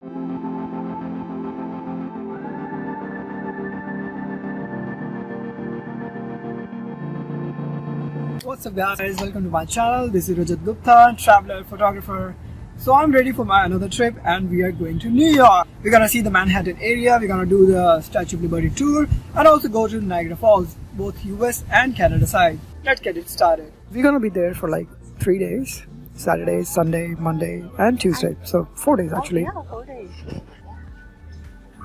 What's up guys, welcome to my channel. This is Rajat Gupta, traveler, photographer. So I'm ready for my another trip and we are going to New York. We're gonna see the Manhattan area, we're gonna do the Statue of Liberty tour and also go to Niagara Falls, both US and Canada side. Let's get it started. We're gonna be there for like 3 days, Saturday, Sunday, Monday and Tuesday. So 4 days actually. Oh, yeah, 4 days.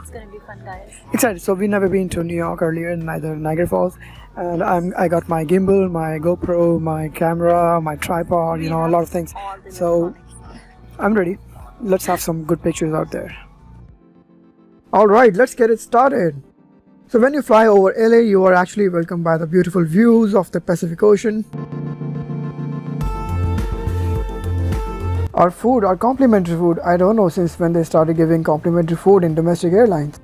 It's gonna be fun guys. Excited. So we've never been to New York earlier, neither Niagara Falls. And I got my gimbal, my GoPro, my camera, my tripod, you know, a lot of things. So I'm ready. Let's have some good pictures out there. Alright, let's get it started. So when you fly over LA, you are actually welcomed by the beautiful views of the Pacific Ocean. Our food, our complimentary food, I don't know since when they started giving complimentary food in domestic airlines.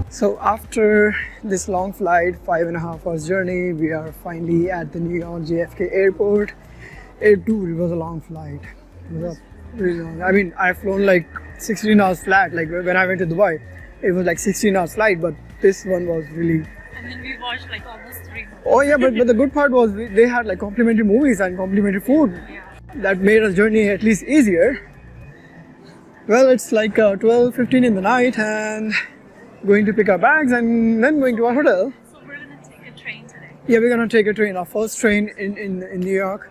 So after this long flight, 5.5 hours journey, we are finally at the New York JFK airport. It was a long flight. It was really long. I mean, I've flown like 16 hours flat. Like when I went to Dubai, it was like 16 hours flight, but this one was really... And then we watched like almost 3 movies. Oh yeah, but the good part was they had like complimentary movies and complimentary food. Yeah. That made our journey at least easier. Well, it's like 12:15 in the night and going to pick our bags and then going to our hotel. So we're gonna take a train today. Yeah, we're gonna take a train, our first train in New York.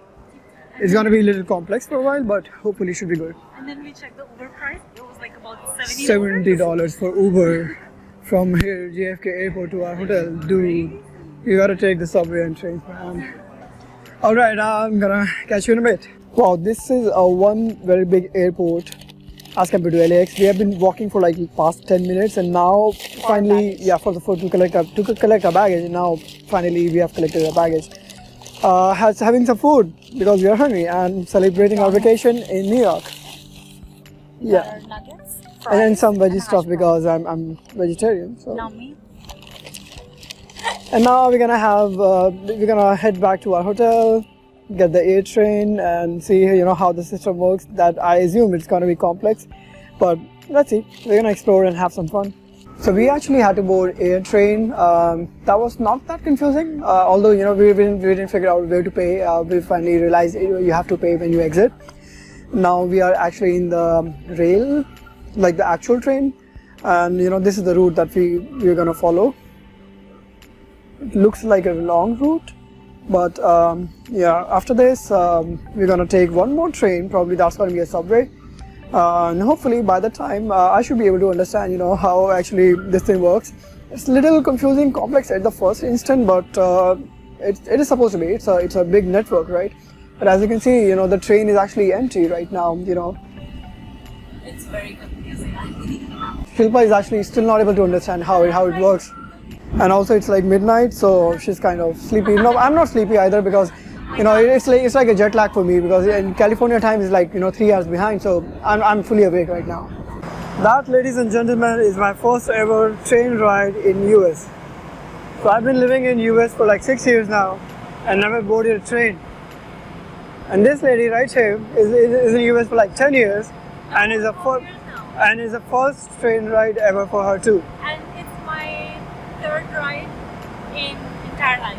It's gonna be a little complex for a while, but hopefully should be good. And then we checked the Uber price. It was like about $70. $70 for Uber from here, JFK airport to our hotel. You gotta take the subway and train. Alright, I'm gonna catch you in a bit. Wow, this is one very big airport as compared to LAX. We have been walking for like past 10 minutes and now finally, to collect our baggage. And now finally we have collected our baggage. Having some food because we are hungry and celebrating our vacation in New York. Yeah. Nuggets, And then some veggie stuff because I'm vegetarian. So. Now me. And now we're gonna head back to our hotel, get the A train and see how the system works. That I assume it's gonna be complex, but let's see. We're gonna explore and have some fun. So we actually had to board A train. That was not that confusing, although we didn't figure out where to pay. We finally realized you have to pay when you exit. Now we are actually in the rail, like the actual train, and this is the route that we're gonna follow. It looks like a long route. But yeah, after this, we're gonna take one more train. Probably that's gonna be a subway, and hopefully by the time I should be able to understand, how actually this thing works. It's a little confusing, complex at the first instant, but it is supposed to be. It's a big network, right? But as you can see, the train is actually empty right now. It's very confusing. Shilpa is actually still not able to understand how it works. And also it's like midnight, so she's kind of sleepy. No, I'm not sleepy either because, it's like a jet lag for me because in California time is like, 3 hours behind. So I'm fully awake right now. That, ladies and gentlemen, is my first ever train ride in US. So I've been living in US for like 6 years now and never boarded a train. And this lady right here is in US for like 10 years and is a first train ride ever for her too. And it's my 3rd ride in entire life.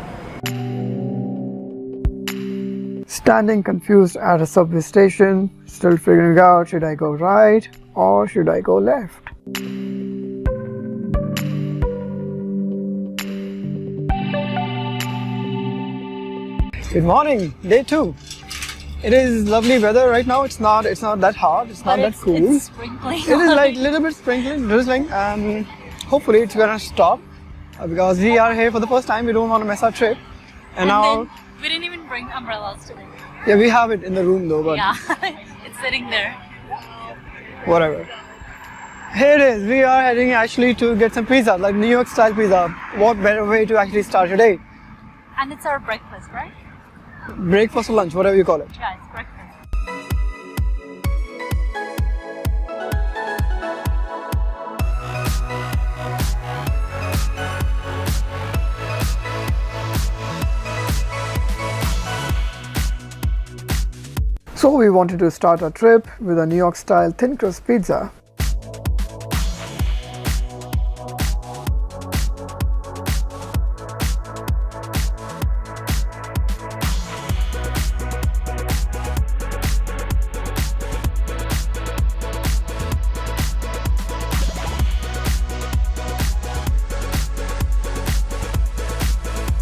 Standing confused at a subway station, still figuring out should I go right or should I go left. Good morning, day 2. It is lovely weather right now. It's not that hot. It's not that cool. It's sprinkling. It is like a little bit sprinkling, drizzling, and hopefully it's gonna stop because we are here for the first time. We don't want to mess our trip. And now we didn't even bring umbrellas today. Yeah, we have it in the room though, but yeah, it's sitting there. Whatever. Here it is. We are heading actually to get some pizza, like New York style pizza. What better way to actually start your day? And it's our breakfast, right? Breakfast or lunch, whatever you call it. Yeah, it's breakfast. So we wanted to start our trip with a New York style thin crust pizza.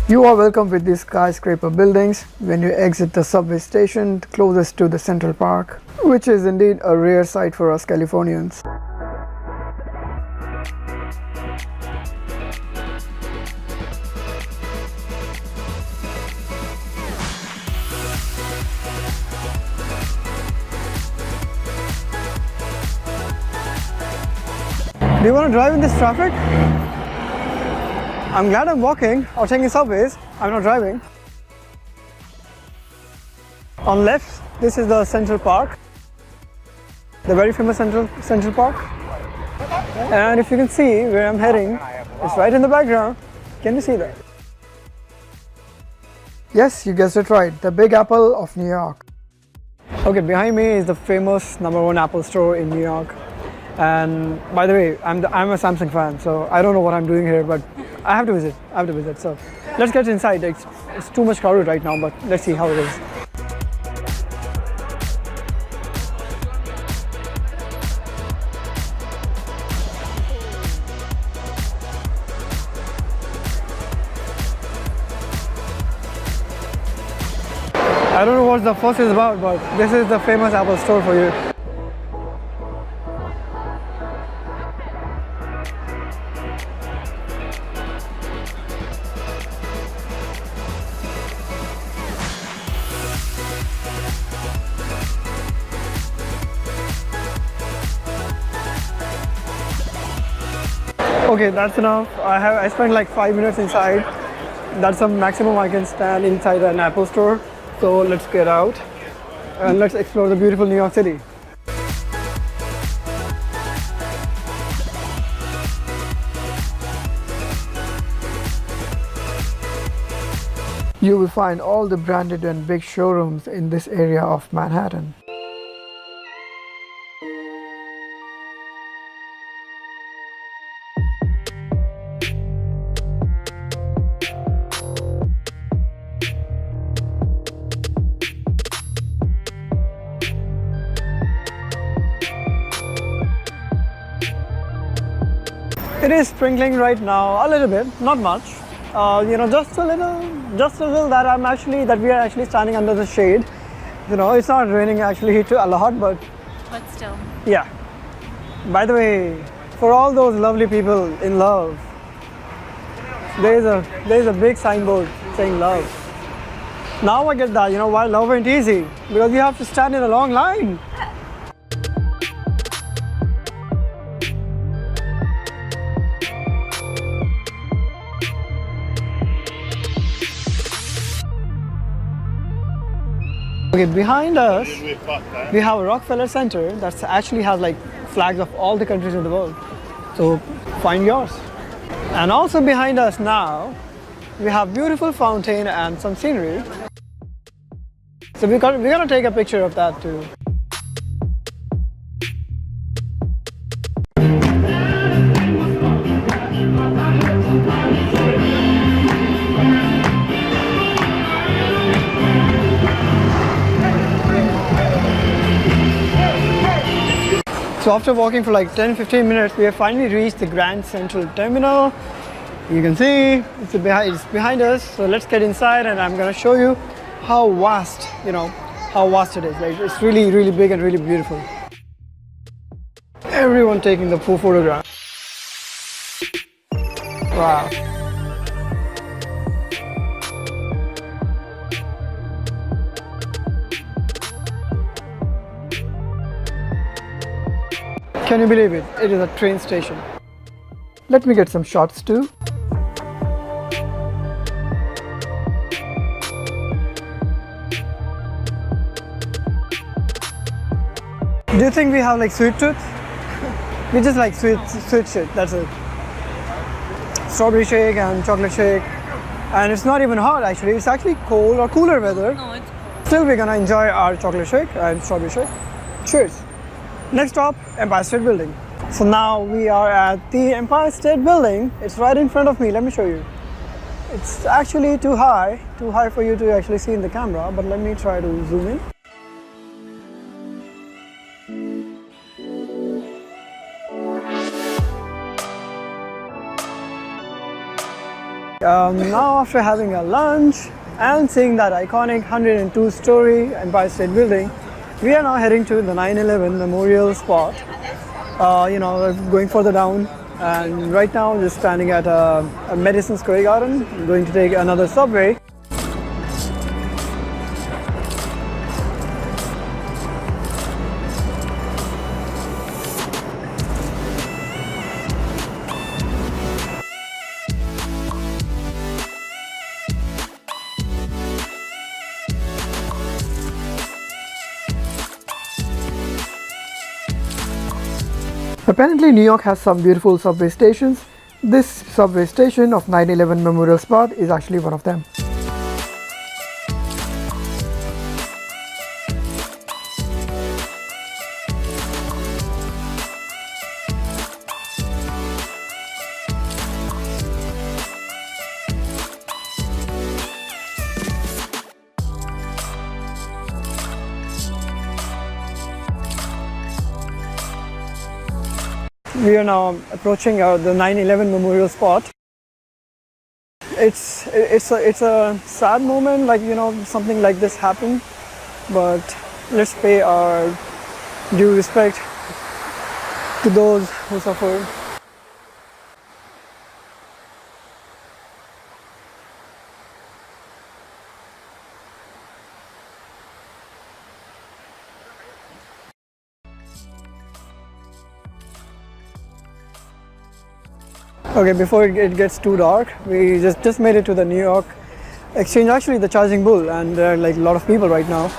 You are welcome with these skyscraper buildings when you exit the subway station closest to the Central Park, which is indeed a rare sight for us Californians. Do you want to drive in this traffic? I'm glad I'm walking or taking subways. I'm not driving. On left, this is the Central Park, the very famous Central Park. And if you can see where I'm heading, it's right in the background. Can you see that? Yes, you guessed it right. The Big Apple of New York. Okay, behind me is the famous #1 Apple store in New York. And by the way, I'm a Samsung fan, so I don't know what I'm doing here, but I have to visit. So let's get inside. It's too much crowded right now, but let's see how it is. I don't know what the fuss is about, but this is the famous Apple store for you. Okay, that's enough. I spent like 5 minutes inside. That's the maximum I can stand inside an Apple store. So let's get out and let's explore the beautiful New York City. You will find all the branded and big showrooms in this area of Manhattan. It is sprinkling right now, a little bit, not much. Just a little that we are actually standing under the shade. It's not raining actually a lot, but still. Yeah. By the way, for all those lovely people in love, there's a big signboard saying love. Now I get that, why love ain't easy, because you have to stand in a long line. Okay, behind us, we have a Rockefeller Center that actually has like flags of all the countries in the world. So find yours. And also behind us now, we have beautiful fountain and some scenery. So we're gonna take a picture of that too. So after walking for like 10-15 minutes, we have finally reached the Grand Central Terminal. You can see it's behind us. So let's get inside and I'm gonna show you how vast, how vast it is. Like it's really, really big and really beautiful. Everyone taking the photograph. Wow. Can you believe it? It is a train station. Let me get some shots too. Do you think we have like sweet tooth? We just like sweet shit, that's it. Strawberry shake and chocolate shake. And it's not even hot actually, it's actually cold or cooler weather. No, it's Still, we're gonna enjoy our chocolate shake and strawberry shake. Cheers. Next stop, Empire State Building. So now we are at the Empire State Building. It's right in front of me. Let me show you. It's actually too high for you to actually see in the camera, but let me try to zoom in. Now after having a lunch and seeing that iconic 102-story Empire State Building, we are now heading to the 9/11 memorial spot. Going further down, and right now just standing at a Madison Square Garden. I'm going to take another subway. Apparently, New York has some beautiful subway stations. This subway station of 9/11 Memorial Spot is actually one of them. We are now approaching the 9/11 memorial spot. It's a sad moment, like something like this happened, but let's pay our due respect to those who suffered. Okay, before it gets too dark, we just made it to the New York Exchange, actually the Charging Bull, and there are like a lot of people right now.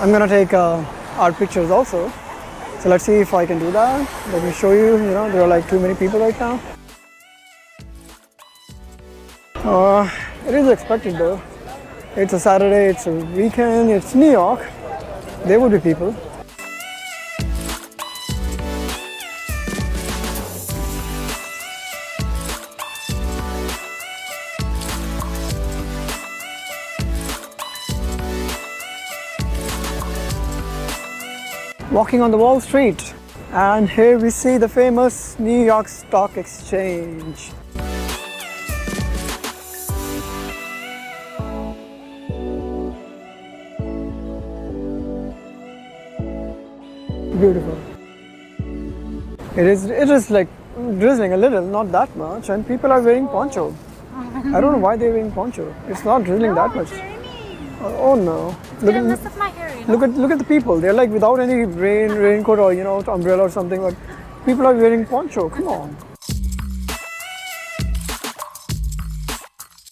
I'm gonna take our pictures also, so let's see if I can do that. Let me show you. There are like too many people right now. It is expected though. It's a Saturday, it's a weekend, it's New York. There would be people. Walking on the Wall Street, and here we see the famous New York Stock Exchange. Beautiful. It is like drizzling a little, not that much, and people are wearing poncho. I don't know why they're wearing poncho. It's not drizzling that much. Oh no! Look at the people. They're like without any raincoat or umbrella or something. But people are wearing poncho. Come on.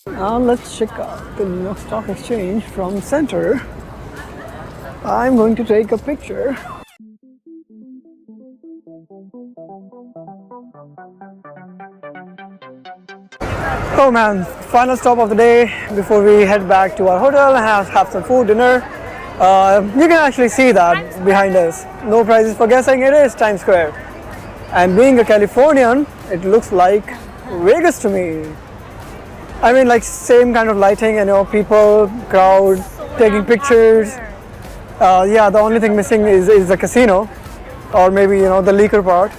Now let's check out the New York Stock Exchange from center. I'm going to take a picture. Oh man, final stop of the day before we head back to our hotel and have some food, dinner. You can actually see that behind us. No prizes for guessing, it is Times Square. And being a Californian, it looks like Vegas to me. I mean, like same kind of lighting, people, crowd, taking pictures. Yeah, the only thing missing is the casino, or maybe the liquor part.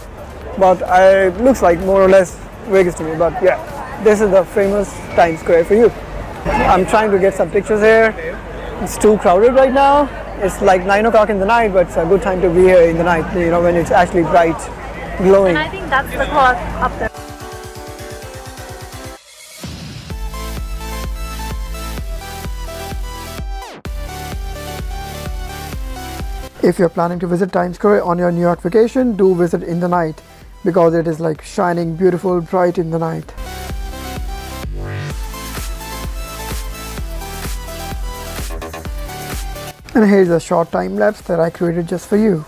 But it looks like more or less Vegas to me. But yeah, this is the famous Times Square for you. I'm trying to get some pictures here. It's too crowded right now. It's like 9 o'clock in the night, but it's a good time to be here in the night, when it's actually bright, glowing. And I think that's the clock up there. If you're planning to visit Times Square on your New York vacation, do visit in the night, because it is like shining beautiful, bright in the night. And here's a short time lapse that I created just for you.